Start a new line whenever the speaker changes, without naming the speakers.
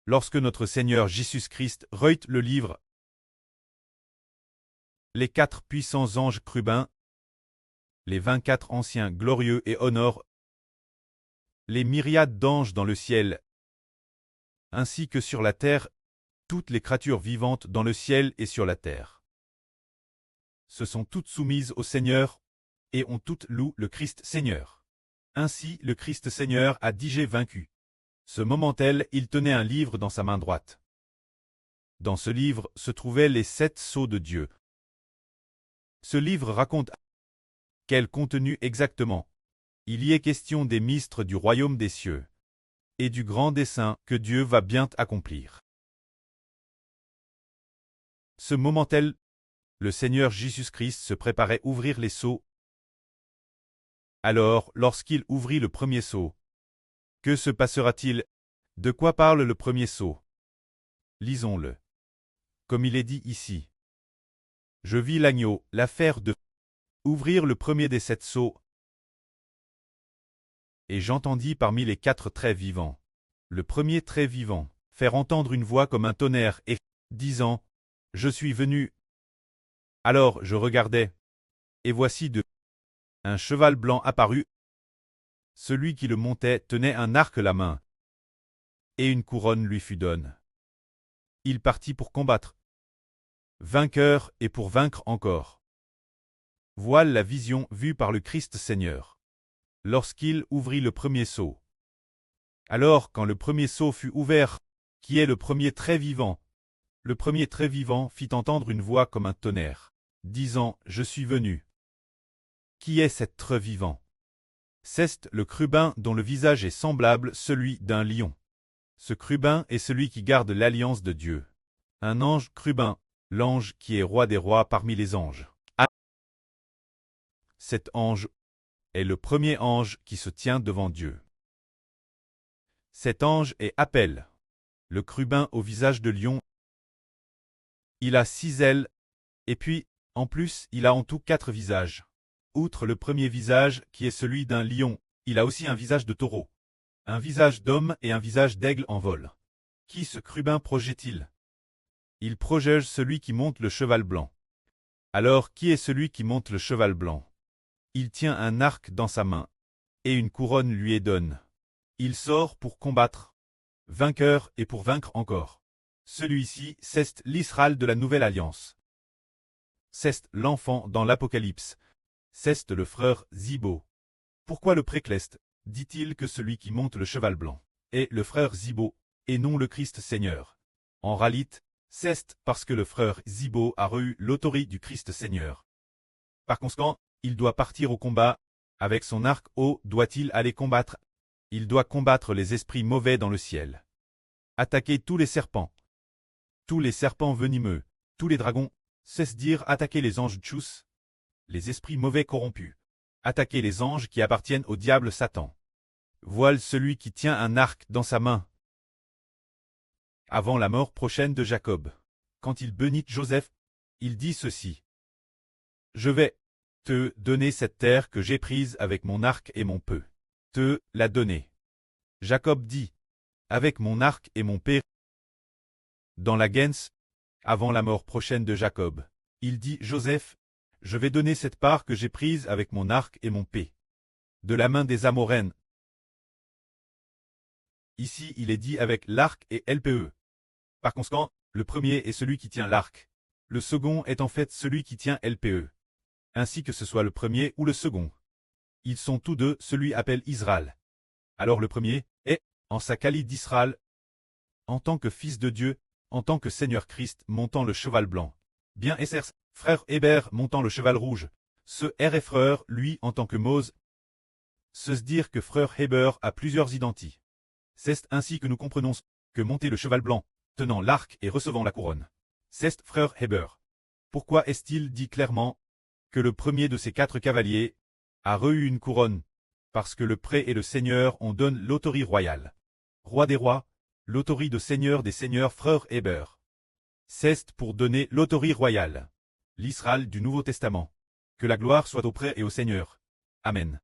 lorsque notre Seigneur Jésus-Christ reut le livre, les 4 puissants anges chérubins, les 24 anciens glorieux et honorent, les myriades d'anges dans le ciel, ainsi que sur la terre, toutes les créatures vivantes dans le ciel et sur la terre, se sont toutes soumises au Seigneur, et ont toutes loué le Christ Seigneur. Ainsi le Christ Seigneur a dit: j'ai vaincu. Ce moment-là, il tenait un livre dans sa main droite. Dans ce livre se trouvaient les 7 sceaux de Dieu. Ce livre raconte quel contenu exactement. Il y est question des mystères du royaume des cieux et du grand dessein que Dieu va bientôt accomplir. Ce moment-là, le Seigneur Jésus-Christ se préparait à ouvrir les sceaux. Alors, lorsqu'il ouvrit le premier sceau, que se passera-t-il? De quoi parle le premier sceau? Lisons-le. Comme il est dit ici. Je vis l'agneau, l'affaire de ouvrir le premier des 7 sceaux. Et j'entendis parmi les 4 traits vivants, le premier trait vivant, faire entendre une voix comme un tonnerre et, disant, je suis venu. Alors je regardai, et voici un cheval blanc apparut. Celui qui le montait tenait un arc à la main, et une couronne lui fut donnée. Il partit pour combattre, vainqueur et pour vaincre encore. Voilà la vision vue par le Christ Seigneur, lorsqu'il ouvrit le premier sceau. Alors quand le premier sceau fut ouvert, qui est le premier trait vivant, le premier trait vivant fit entendre une voix comme un tonnerre, disant, je suis venu. Qui est cet trait vivant? C'est le chérubin dont le visage est semblable celui d'un lion. Ce chérubin est celui qui garde l'alliance de Dieu. Un ange chérubin, l'ange qui est roi des rois parmi les anges. Cet ange est le premier ange qui se tient devant Dieu. Cet ange est appelé le chérubin au visage de lion. Il a 6 ailes, et puis, en plus, il a en tout 4 visages. Outre le premier visage, qui est celui d'un lion, il a aussi un visage de taureau, un visage d'homme et un visage d'aigle en vol. Qui ce chérubin projette-t-il? Il protège celui qui monte le cheval blanc. Alors qui est celui qui monte le cheval blanc? Il tient un arc dans sa main, et une couronne lui est donnée. Il sort pour combattre, vainqueur et pour vaincre encore. Celui-ci, c'est l'Israël de la nouvelle alliance. C'est l'enfant dans l'Apocalypse. C'est le frère Zibo. Pourquoi le précleste, dit-il que celui qui monte le cheval blanc est le frère Zibo, et non le Christ Seigneur? En réalité, c'est parce que le frère Zibo a reçu l'autorité du Christ Seigneur. Par conséquent, il doit partir au combat. Avec son arc haut, doit-il aller combattre? Il doit combattre les esprits mauvais dans le ciel. Attaquer tous les serpents venimeux, tous les dragons, c'est-à-dire attaquer les anges tchous, les esprits mauvais corrompus. Attaquer les anges qui appartiennent au diable Satan. Voilà celui qui tient un arc dans sa main. Avant la mort prochaine de Jacob, quand il bénit Joseph, il dit ceci. Je vais te donner cette terre que j'ai prise avec mon arc et mon peu. Te la donner. Jacob dit, avec mon arc et mon père. Dans la Gens, avant la mort prochaine de Jacob, il dit Joseph, je vais donner cette part que j'ai prise avec mon arc et mon paix. De la main des Amoréens. Ici il est dit avec l'arc et LPE. Par conséquent, le premier est celui qui tient l'arc. Le second est en fait celui qui tient LPE. Ainsi que ce soit le premier ou le second. Ils sont tous deux celui appelle Israël. Alors le premier est, en sa qualité d'Israël, en tant que fils de Dieu, en tant que Seigneur Christ montant le cheval blanc. Bien SR, frère Hébert montant le cheval rouge. Ce R est frère, lui, en tant que Mose. Se dire que frère Hébert a plusieurs identités. C'est ainsi que nous comprenons que monter le cheval blanc, tenant l'arc et recevant la couronne. C'est frère Hébert. Pourquoi est-il dit clairement que le premier de ces 4 cavaliers a reçu une couronne? Parce que le pré et le Seigneur ont donné l'autorité royale. Roi des rois, l'autorité de Seigneur des seigneurs frère Hébert. C'est pour donner l'autorité royale. L'Israël du Nouveau Testament. Que la gloire soit au pré et au Seigneur. Amen.